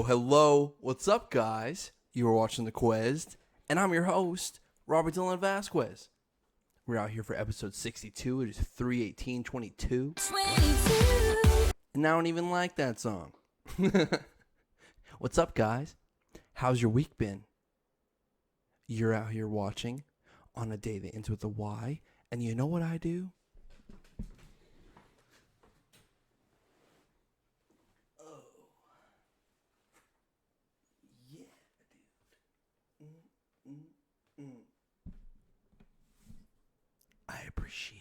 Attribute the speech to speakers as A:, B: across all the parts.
A: Hello. What's up, guys? You are watching the Quezt, and I'm your host, Robert Dylan Vasquez. We're out here for episode 62. It is 3/18/22. And I don't even like that song. What's up, guys? How's your week been? You're out here watching on a day that ends with a Y, and you know what I do? I appreciate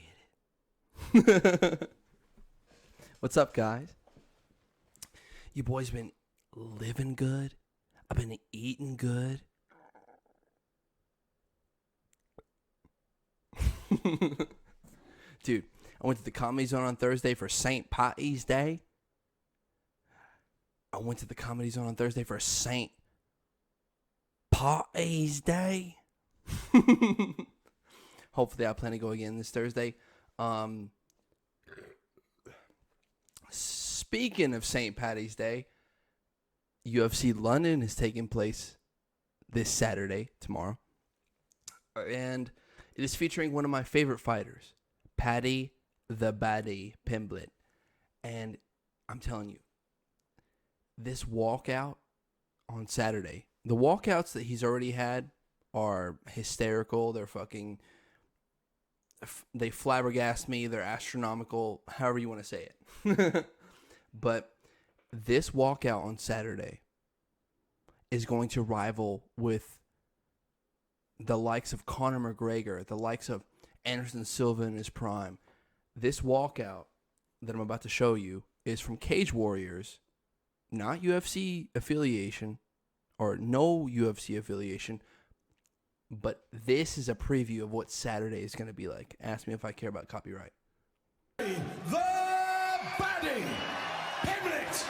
A: it. What's up, guys? You boys been living good? I've been eating good. Dude, I went to the Comedy Zone on Thursday for St. Paddy's Day. Hopefully I plan to go again this Thursday. Speaking of St. Paddy's Day, UFC London is taking place this Saturday, tomorrow. And it is featuring one of my favorite fighters, Paddy the Baddy Pimblett. And I'm telling you, this walkout on Saturday, the walkouts that he's already had are hysterical. They're they flabbergast me. They're astronomical, however you want to say it. But this walkout on Saturday is going to rival with the likes of Conor McGregor, the likes of Anderson Silva in his prime. This walkout that I'm about to show you is from Cage Warriors, not UFC affiliation or no UFC affiliation. But this is a preview of what Saturday is going to be like. Ask me if I care about copyright.
B: The Baddy Pimblett.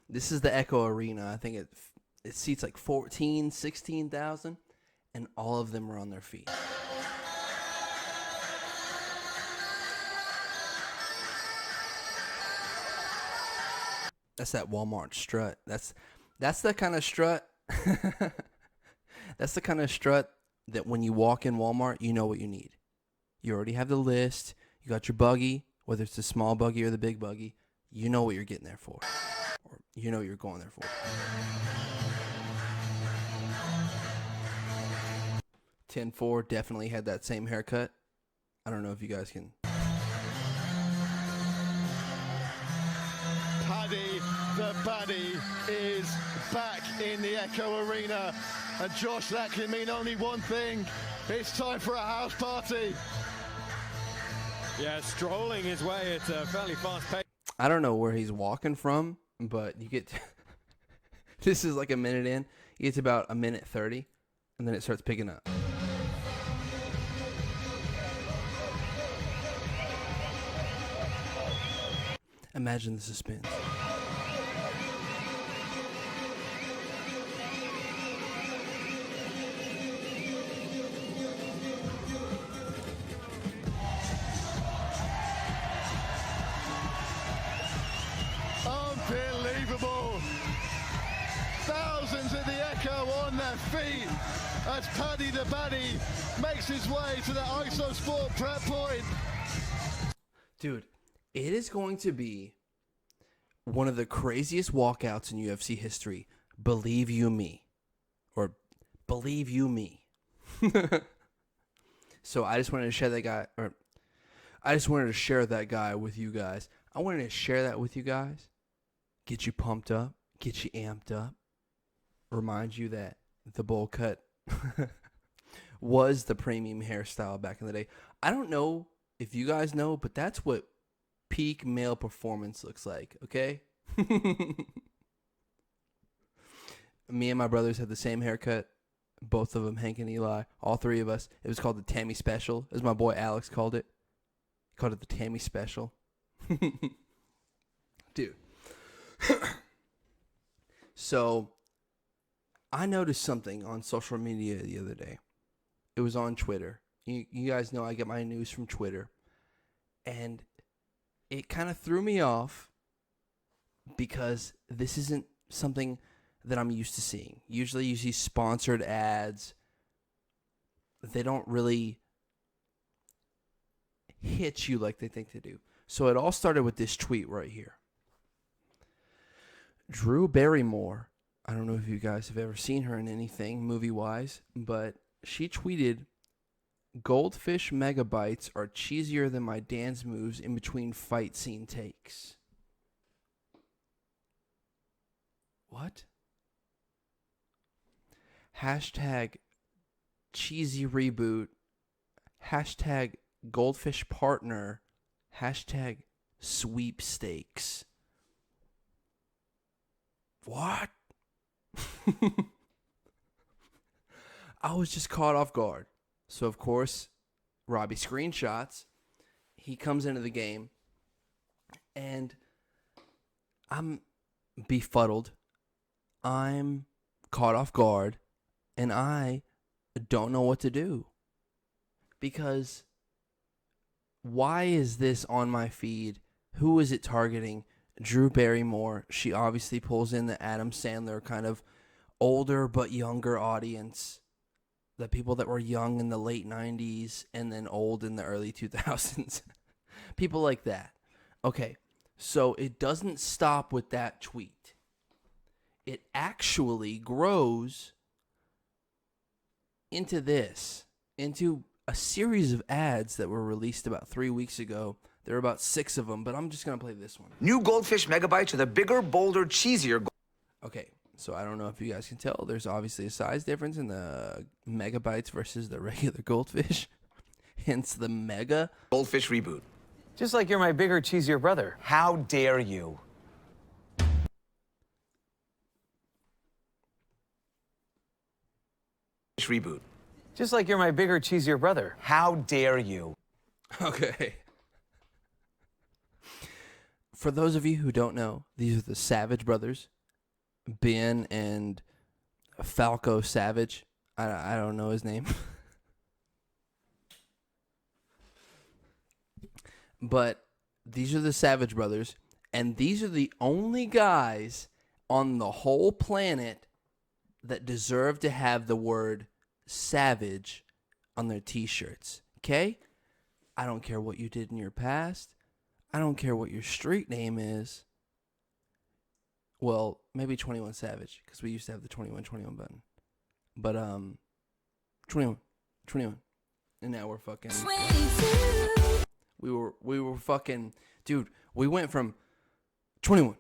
A: This is the Echo Arena. I think it seats like 16,000, and all of them are on their feet. That's that Walmart strut. That's the kind of strut. That's the kind of strut that when you walk in Walmart, you know what you need. You already have the list. You got your buggy, whether it's the small buggy or the big buggy. You know what you're getting there for. Or you know what you're going there for. 10-4 definitely had that same haircut. I don't know if you guys can.
C: Paddy the Baddy is back in the Echo Arena. And Josh, that can mean only one thing. It's time for a house party.
D: Yeah, strolling his way at a fairly fast pace.
A: I don't know where he's walking from, but you get this is like a minute in. It's about a minute 30, and then it starts picking up. Imagine the suspense.
C: Unbelievable. Thousands at the Echo on their feet as Paddy the Baddy makes his way to the ISO Sport prep point.
A: Dude, it is going to be one of the craziest walkouts in UFC history. Believe you me. Or believe you me. So I just wanted to share that guy, or I just wanted to share that guy with you guys. I wanted to share that with you guys. Get you pumped up, get you amped up. Remind you that the bowl cut was the premium hairstyle back in the day. I don't know if you guys know, but that's what peak male performance looks like, okay? Me and my brothers had the same haircut. Both of them, Hank and Eliiii. All three of us. It was called the Tammy Special, as my boy Alex called it. He called it the Tammy Special. Dude. So, I noticed something on social media the other day. It was on Twitter. You guys know I get my news from Twitter. And it kind of threw me off because this isn't something that I'm used to seeing. Usually you see sponsored ads. They don't really hit you like they think they do. So it all started with this tweet right here. Drew Barrymore. I don't know if you guys have ever seen her in anything movie-wise, but she tweeted, "Goldfish megabytes are cheesier than my dance moves in between fight scene takes." What? Hashtag cheesy reboot. Hashtag goldfish partner. Hashtag sweepstakes. What? I was just caught off guard. So, of course, Robbie screenshots. He comes into the game. And I'm befuddled. I'm caught off guard. And I don't know what to do. Because why is this on my feed? Who is it targeting? Drew Barrymore. She obviously pulls in the Adam Sandler kind of older but younger audience. The people that were young in the late 90s and then old in the early 2000s. People like that. Okay, so it doesn't stop with that tweet. It actually grows into this, into a series of ads that were released about 3 weeks ago. There are about 6 of them, but I'm just going to play this one.
E: New Goldfish megabytes are the bigger, bolder, cheesier.
A: Okay, so I don't know if you guys can tell. There's obviously a size difference in the megabytes versus the regular goldfish. Hence the mega.
E: Goldfish reboot.
F: Just like you're my bigger, cheesier brother.
E: How dare you? Reboot.
F: Just like you're my bigger, cheesier brother.
E: How dare you?
A: Okay. For those of you who don't know, these are the Savage brothers. Ben and Falco Savage. I don't know his name. But these are the Savage brothers. And these are the only guys on the whole planet that deserve to have the word savage on their t-shirts. Okay? I don't care what you did in your past. I don't care what your street name is. Well, maybe 21 Savage, because we used to have the 2121 button. But 21. And now we're fucking
G: 22.
A: we were fucking, dude, we went from 21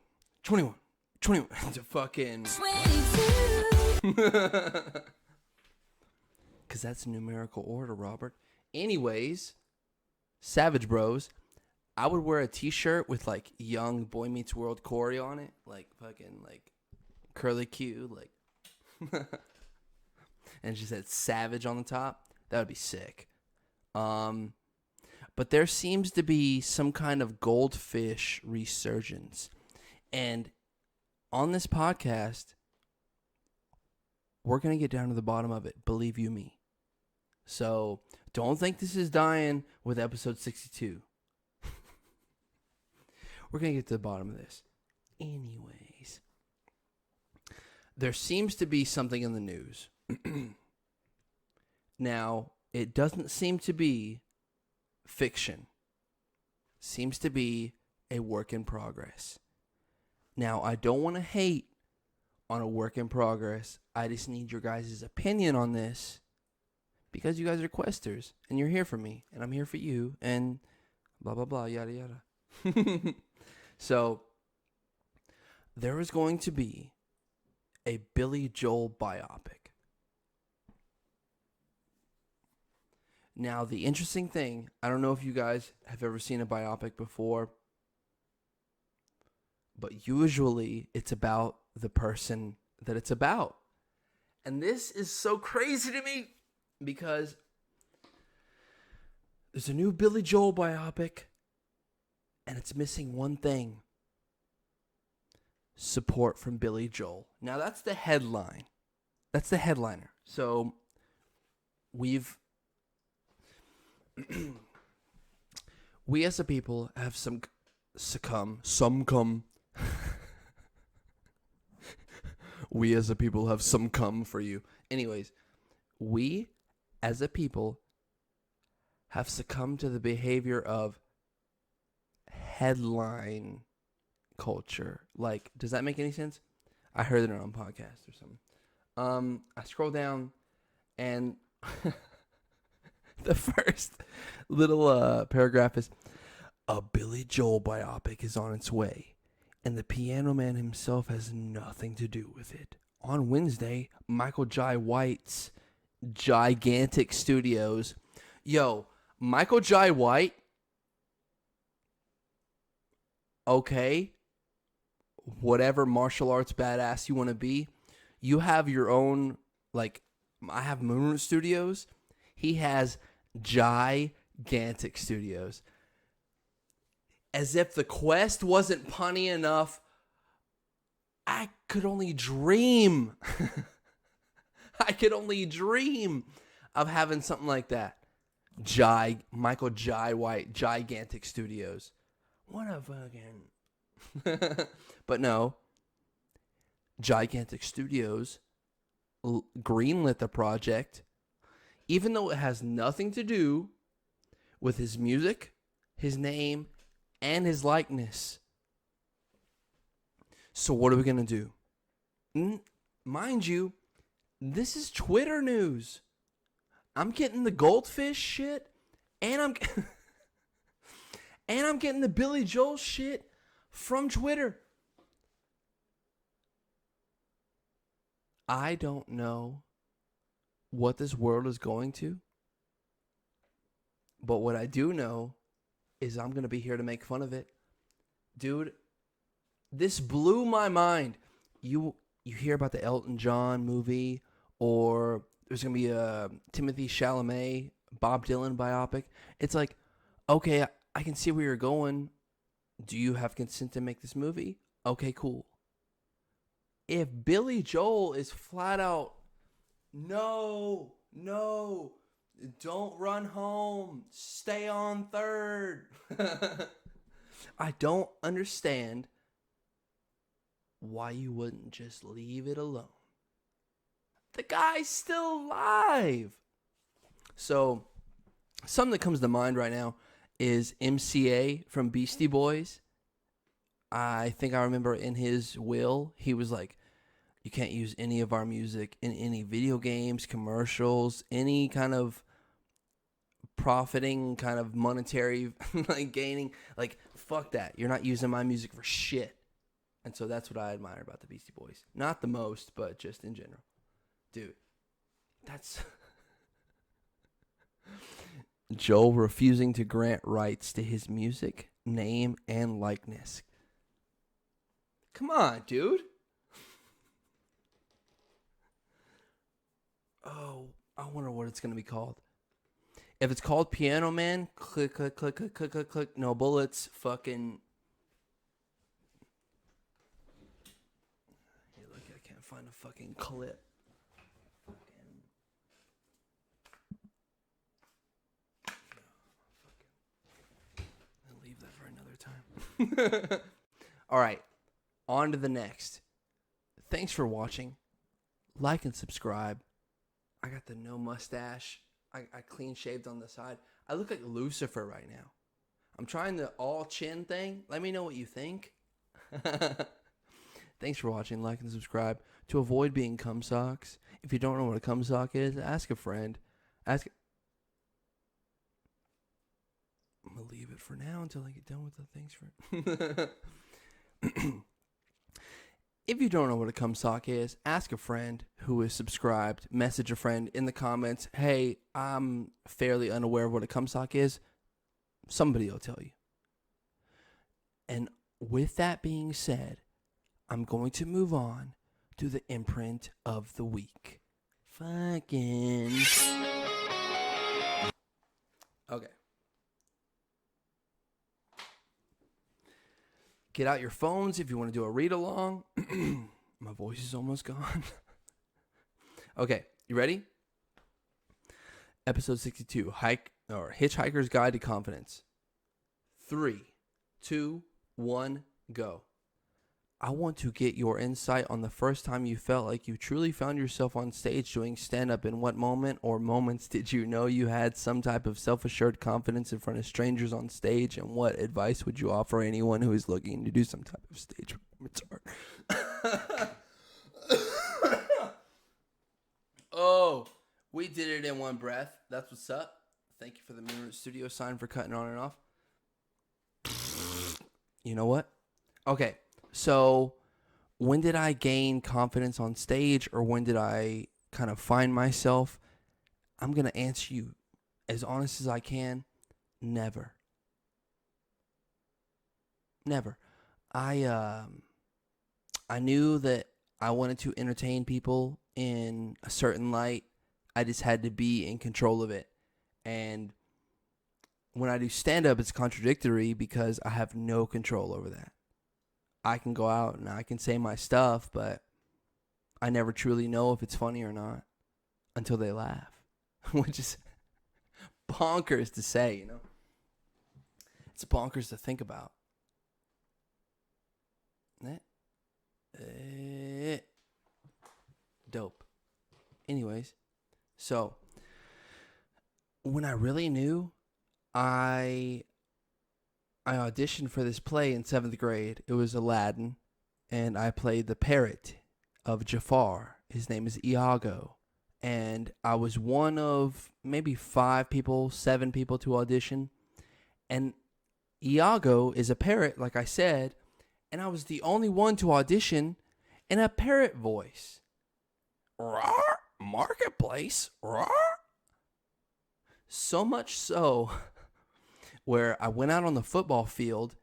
A: to fucking
G: 22.
A: Because that's numerical order, Robert. Anyways, Savage Bros. I would wear a t-shirt with, like, Young Boy Meets World Corey on it. Like, fucking, like, curly Q. Like, and she said Savage on the top. That would be sick. But there seems to be some kind of goldfish resurgence. And on this podcast, we're going to get down to the bottom of it. Believe you me. So don't think this is dying with episode 62. We're going to get to the bottom of this. Anyways. There seems to be something in the news. Now, it doesn't seem to be fiction. Seems to be a work in progress. Now, I don't want to hate on a work in progress. I just need your guys' opinion on this. Because you guys are questers. And you're here for me. And I'm here for you. And blah, blah, blah, yada, yada. So, there is going to be a Billy Joel biopic. Now, the interesting thing, I don't know if you guys have ever seen a biopic before, but usually it's about the person that it's about. And this is so crazy to me because there's a new Billy Joel biopic And it's missing one thing. Support from Billy Joel. Now that's the headline. That's the headliner. So we as a people have we as a people have some come for you. Anyways, we as a people have succumbed to the behavior of headline culture. Like, does that make any sense? I heard it on a podcast or something. I scroll down and the first little paragraph is, a Billy Joel biopic is on its way, and the Piano Man himself has nothing to do with it. On Wednesday, Michael Jai White's gigantic studios. Yo, Michael Jai White. Okay. Whatever martial arts badass you want to be. You have your own, like, I have MoonRouteStudios. He has gigantic studios. As if the Quest wasn't punny enough, I could only dream. I could only dream of having something like that. Michael Jai White, gigantic studios. What a fucking... But no. Gigantic Studios greenlit the project, even though it has nothing to do with his music, his name, and his likeness. So what are we going to do? Mind you, this is Twitter news. I'm getting the Goldfish shit, and I'm and I'm getting the Billy Joel shit from Twitter. I don't know what this world is going to, but what I do know is I'm going to be here to make fun of it. Dude, this blew my mind. You hear about the Elton John movie, or there's going to be a Timothy Chalamet, Bob Dylan biopic. It's like, okay, I can see where you're going. Do you have consent to make this movie? Okay, cool. If Billy Joel is flat out, no, don't run home, stay on third. I don't understand why you wouldn't just leave it alone. The guy's still alive. So, something that comes to mind right now is MCA from Beastie Boys. I think I remember in his will, he was like, you can't use any of our music in any video games, commercials, any kind of profiting, kind of monetary like gaining. Like, fuck that. You're not using my music for shit. And so that's what I admire about the Beastie Boys. Not the most, but just in general. Dude, that's... Joel refusing to grant rights to his music, name, and likeness. Come on, dude. Oh, I wonder what it's going to be called. If it's called Piano Man, click. No bullets. Fucking. Hey, look, I can't find a fucking clip. I'll leave that for another time. All right. On to the next. Thanks for watching. Like and subscribe. I got the no mustache. I clean shaved on the side. I look like Lucifer right now. I'm trying the all chin thing. Let me know what you think. Thanks for watching. Like and subscribe. To avoid being cum socks. If you don't know what a cum sock is, ask a friend. I'm going to leave it for now until I get done with the things for... If you don't know what a cum sock is, ask a friend who is subscribed. Message a friend in the comments. Hey, I'm fairly unaware of what a cum sock is. Somebody will tell you. And with that being said, I'm going to move on to the imprint of the week. Fucking. Okay. Get out your phones if you want to do a read along. My voice is almost gone. Okay, you ready? Episode 62, Hitchhiker's Guide to Confidence. 3, 2, 1, go. I want to get your insight on the first time you felt like you truly found yourself on stage doing stand-up. In what moment or moments did you know you had some type of self-assured confidence in front of strangers on stage? And what advice would you offer anyone who is looking to do some type of stage performance art? Oh, we did it in one breath. That's what's up. Thank you for the MoonRouteStudios sign for cutting on and off. You know what? Okay. So, when did I gain confidence on stage, or when did I kind of find myself? I'm going to answer you as honest as I can. Never. Never. I knew that I wanted to entertain people in a certain light. I just had to be in control of it. And when I do stand-up, it's contradictory because I have no control over that. I can go out and I can say my stuff, but I never truly know if it's funny or not until they laugh, which is bonkers to say, you know. It's bonkers to think about. Dope. Anyways, so when I really knew, I auditioned for this play in 7th grade. It was Aladdin, and I played the parrot of Jafar. His name is Iago, and I was one of maybe 7 people to audition, and Iago is a parrot, like I said, and I was the only one to audition in a parrot voice. Rawr, marketplace, rawr. So much so where I went out on the football field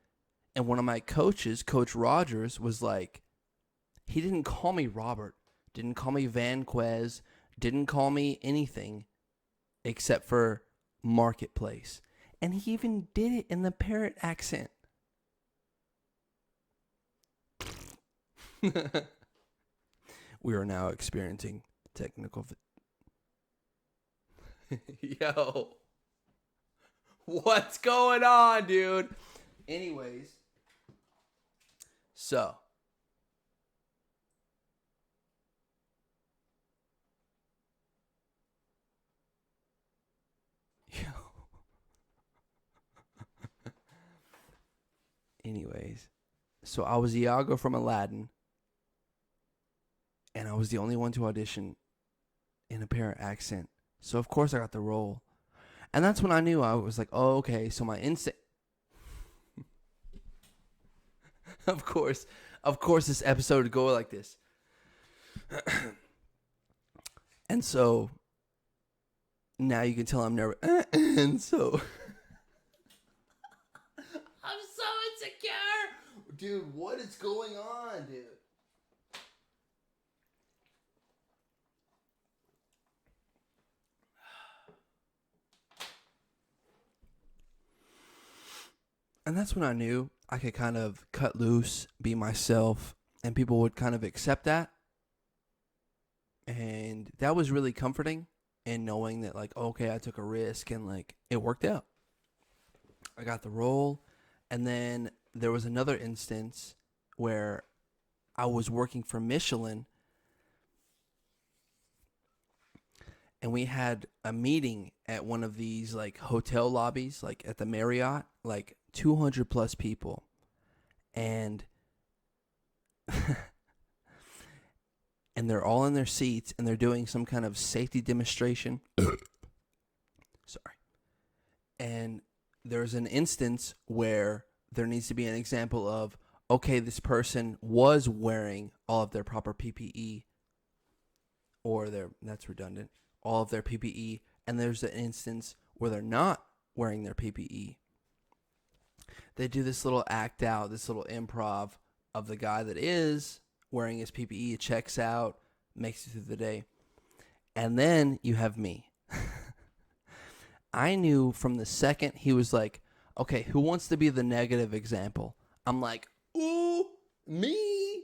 A: and one of my coaches, Coach Rogers, was like, he didn't call me Robert, didn't call me Vasquez, didn't call me anything except for marketplace. And he even did it in the parrot accent. We are now experiencing technical... Yo. What's going on, dude? Anyways. So. Yo. Anyways. So I was Iago from Aladdin. And I was the only one to audition in a parrot accent. So of course I got the role. And that's when I knew. I was like, oh, okay, so my instinct... Of course this episode would go like this. And so, now you can tell I'm nervous. And so... I'm so insecure! Dude, what is going on, dude? And that's when I knew I could kind of cut loose, be myself, and people would kind of accept that. And that was really comforting, and knowing that, like, okay, I took a risk and, like, it worked out. I got the role. And then there was another instance where I was working for Michelin, and we had a meeting at one of these, like, hotel lobbies, like at the Marriott, like 200 plus people. And and they're all in their seats and they're doing some kind of safety demonstration. Sorry. And there's an instance where there needs to be an example of, okay, this person was wearing all of their proper PPE, or that's redundant, all of their PPE, and there's an instance where they're not wearing their PPE. They do this little act out, this little improv of the guy that is wearing his PPE, checks out, makes it through the day. And then you have me. I knew from the second he was like, okay, who wants to be the negative example? I'm like, Ooh, me?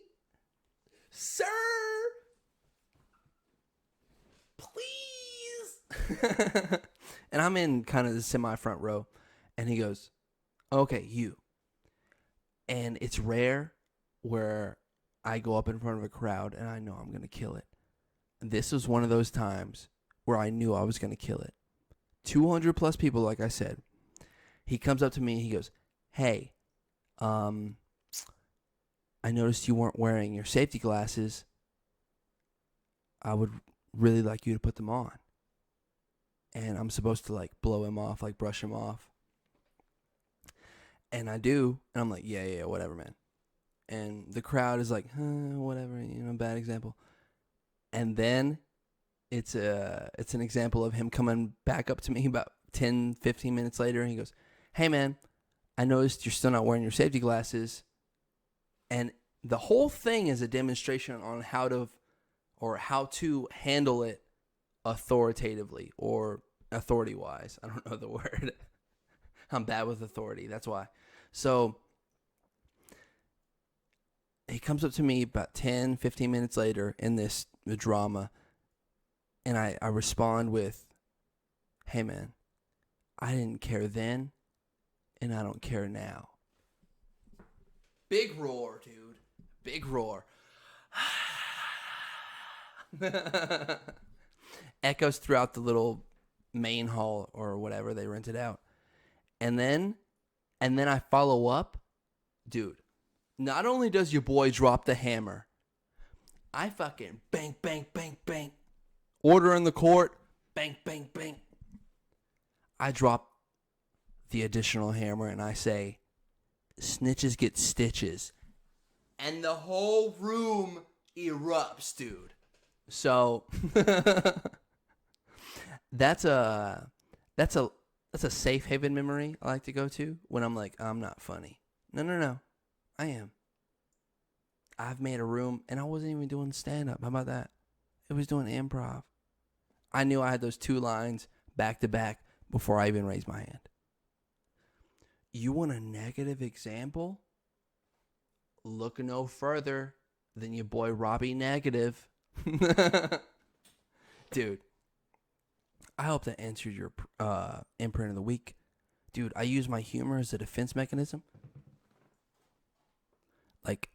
A: Sir? Please? And I'm in kind of the semi-front row. And he goes, okay, you. And it's rare where I go up in front of a crowd and I know I'm going to kill it. This was one of those times where I knew I was going to kill it. 200 plus people, like I said. He comes up to me and he goes, hey, I noticed you weren't wearing your safety glasses. I would really like you to put them on. And I'm supposed to like blow him off, like brush him off. And I do. And I'm like, yeah, whatever, man. And the crowd is like, whatever, bad example. And then it's an example of him coming back up to me about 10, 15 minutes later. And he goes, hey, man, I noticed you're still not wearing your safety glasses. And the whole thing is a demonstration on how to handle it authoritatively or authority-wise. I don't know the word. I'm bad with authority. That's why. So he comes up to me about 10, 15 minutes later in this drama, and I respond with, hey, man, I didn't care then, and I don't care now. Big roar, dude. Big roar. Echoes throughout the little main hall or whatever they rented out. And then I follow up. Dude, not only does your boy drop the hammer, I fucking bang, bang, bang, bang. Order in the court. Bang, bang, bang. I drop the additional hammer and I say, snitches get stitches. And the whole room erupts, dude. So that's a safe haven memory I like to go to when I'm like, I'm not funny. No. I am. I've made a room and I wasn't even doing stand-up. How about that? It was doing improv. I knew I had those 2 lines back to back before I even raised my hand. You want a negative example? Look no further than your boy Robbie Negative. Dude, I hope that answered your imprint of the week. Dude, I use my humor as a defense mechanism. Like,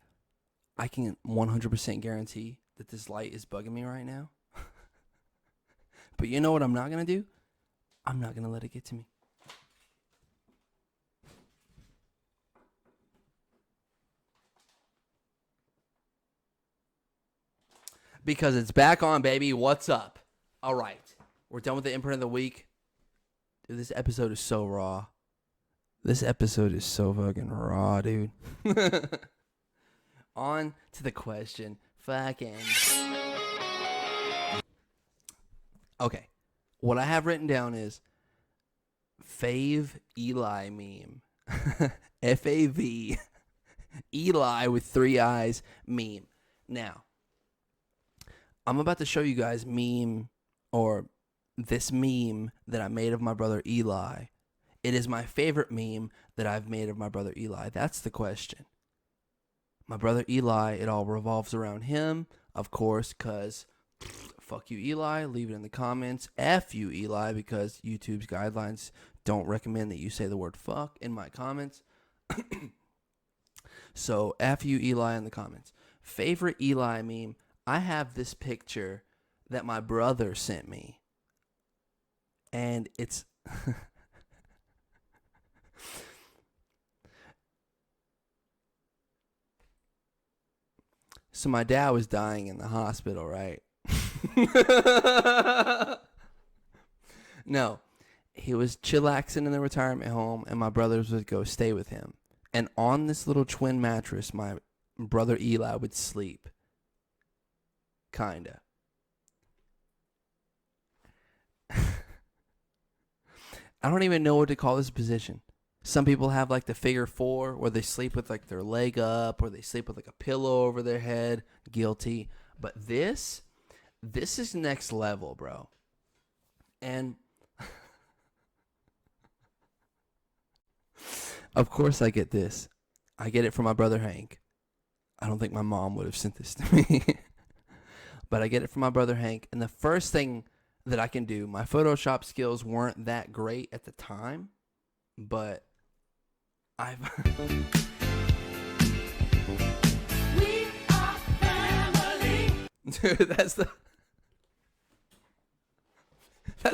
A: I can 100% guarantee that this light is bugging me right now. But you know what I'm not going to do? I'm not going to let it get to me. Because it's back on, baby. What's up? All right. We're done with the imprint of the week. Dude, this episode is so raw. This episode is so fucking raw, dude. On to the question. Fucking. Okay. What I have written down is fave Eliiii meme. F-A-V. Eliiii with 3 eyes meme. Now, I'm about to show you guys this meme that I made of my brother Eliiii. It is my favorite meme that I've made of my brother Eliiii. That's the question. My brother Eliiii, it all revolves around him, of course, because fuck you, Eliiii. Leave it in the comments. F you, Eliiii, because YouTube's guidelines don't recommend that you say the word fuck in my comments. So, F you, Eliiii, in the comments. Favorite Eliiii meme. I have this picture that my brother sent me. And it's... So my dad was dying in the hospital, right? No. He was chillaxing in the retirement home, and my brothers would go stay with him. And on this little twin mattress, my brother Eliiii would sleep. Kinda. I don't even know what to call this position. Some people have like the figure 4 where they sleep with like their leg up, or they sleep with like a pillow over their head. Guilty. But this is next level, bro. And of course I get this. I get it from my brother Hank. I don't think my mom would have sent this to me. But I get it from my brother Hank. And the first thing that I can do, my Photoshop skills weren't that great at the time, but I've...
G: We are family.
A: Dude, that's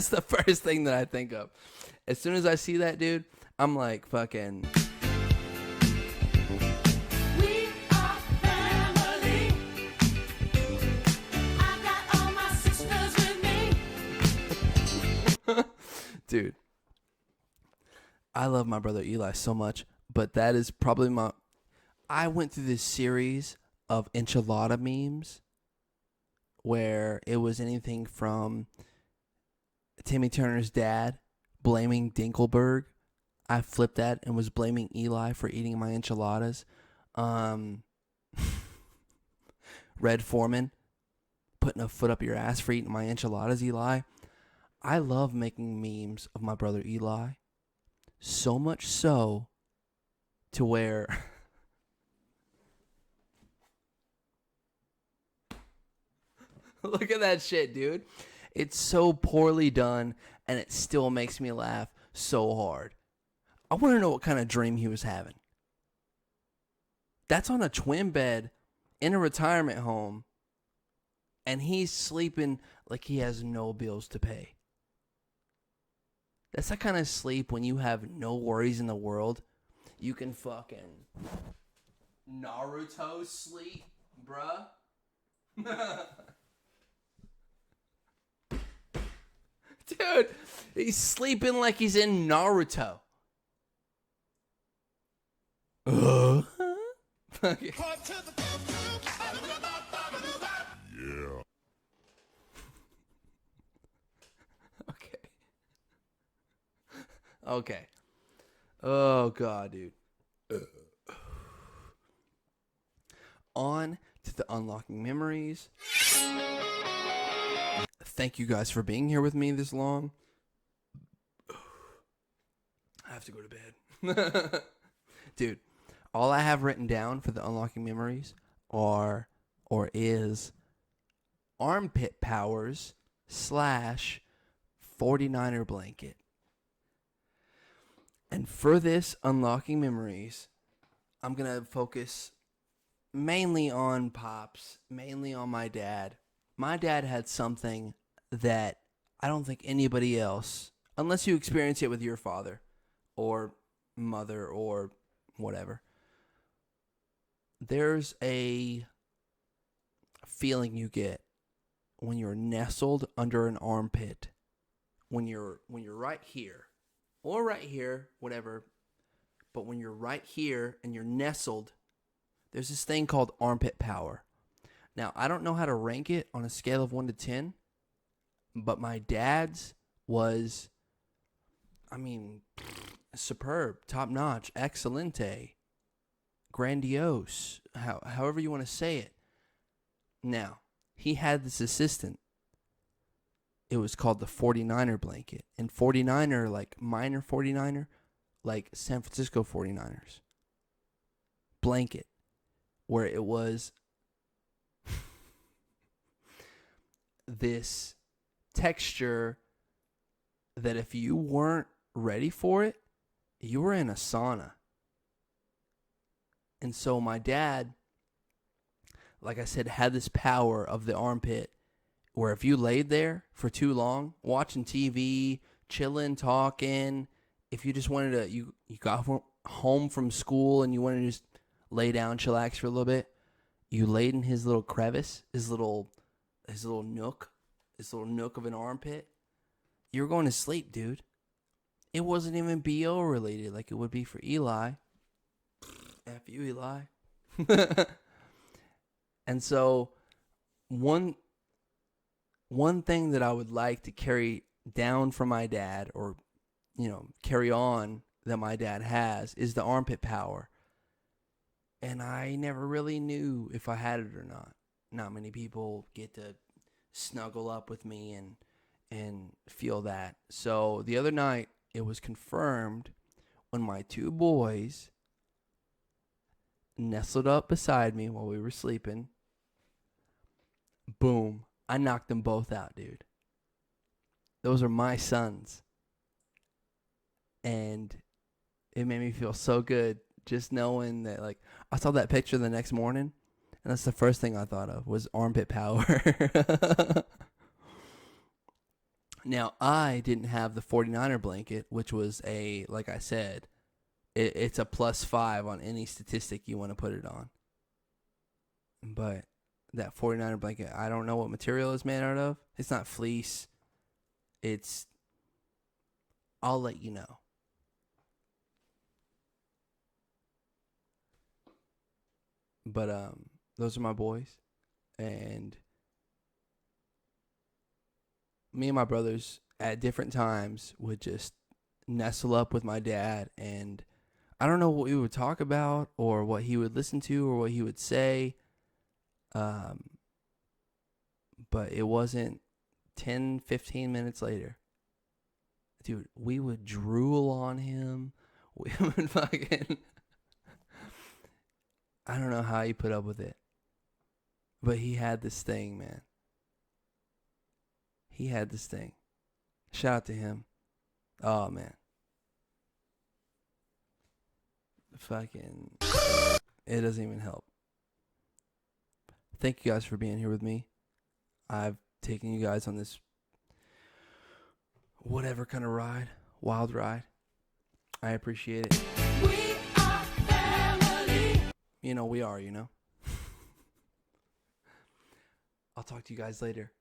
A: the first thing that I think of. As soon as I see that, dude, I'm like fucking...
G: We are family. I got all my sisters with me.
A: Dude, I love my brother Eli so much, but that is probably my... I went through this series of enchilada memes where it was anything from Timmy Turner's dad blaming Dinkelberg. I flipped that and was blaming Eli for eating my enchiladas. Red Foreman putting a foot up your ass for eating my enchiladas, Eli. I love making memes of my brother Eli. So much so to where look at that shit, dude. It's so poorly done and it still makes me laugh so hard. I want to know what kind of dream he was having. That's on a twin bed in a retirement home and he's sleeping like he has no bills to pay. That's that kind of sleep when you have no worries in the world. You can fucking Naruto sleep, bruh. Dude, he's sleeping like he's in Naruto. Okay. Okay. Oh, God, dude. On to the unlocking memories. Thank you guys for being here with me this long. I have to go to bed. Dude, all I have written down for the unlocking memories is armpit powers / 49er blanket. And for this unlocking memories, I'm going to focus mainly on Pops, mainly on my dad. My dad had something that I don't think anybody else, unless you experience it with your father or mother or whatever, there's a feeling you get when you're nestled under an armpit, when you're right here or right here, whatever, but when you're right here and you're nestled, there's this thing called armpit power. Now, I don't know how to rank it on a scale of 1 to 10, but my dad's was, superb, top-notch, excelente, grandiose, however you want to say it. Now, he had this assistant. It was called the 49er blanket. And 49er, like minor 49er, like San Francisco 49ers blanket, where it was this texture that if you weren't ready for it, you were in a sauna. And so my dad, like I said, had this power of the armpit where if you laid there for too long, watching TV, chilling, talking, if you just wanted to, you got home from school and you wanted to just lay down, chillax for a little bit, you laid in his little crevice, his little nook of an armpit, you were going to sleep, dude. It wasn't even BO related like it would be for Eli. F you, Eli. And so one thing that I would like to carry down from my dad, or carry on, that my dad has, is the armpit power. And I never really knew if I had it or not. Not many people get to snuggle up with me and feel that. So the other night, it was confirmed when my two boys nestled up beside me while we were sleeping. Boom. I knocked them both out, dude. Those are my sons. And it made me feel so good just knowing that, like, I saw that picture the next morning, and that's the first thing I thought of was armpit power. Now, I didn't have the 49er blanket, which was like I said, it's a +5 on any statistic you want to put it on. But that 49er blanket, I don't know what material it's made out of. It's not fleece. I'll let you know. But those are my boys, and me and my brothers at different times would just nestle up with my dad, and I don't know what we would talk about or what he would listen to or what he would say. But it wasn't 10, 15 minutes later. Dude, we would drool on him. We would fucking... I don't know how he put up with it. But he had this thing, man. He had this thing. Shout out to him. Oh, man. Fucking... It doesn't even help. Thank you guys for being here with me. I've taken you guys on this whatever kind of ride, wild ride. I appreciate it.
G: We are family.
A: You know, we are, you know. I'll talk to you guys later.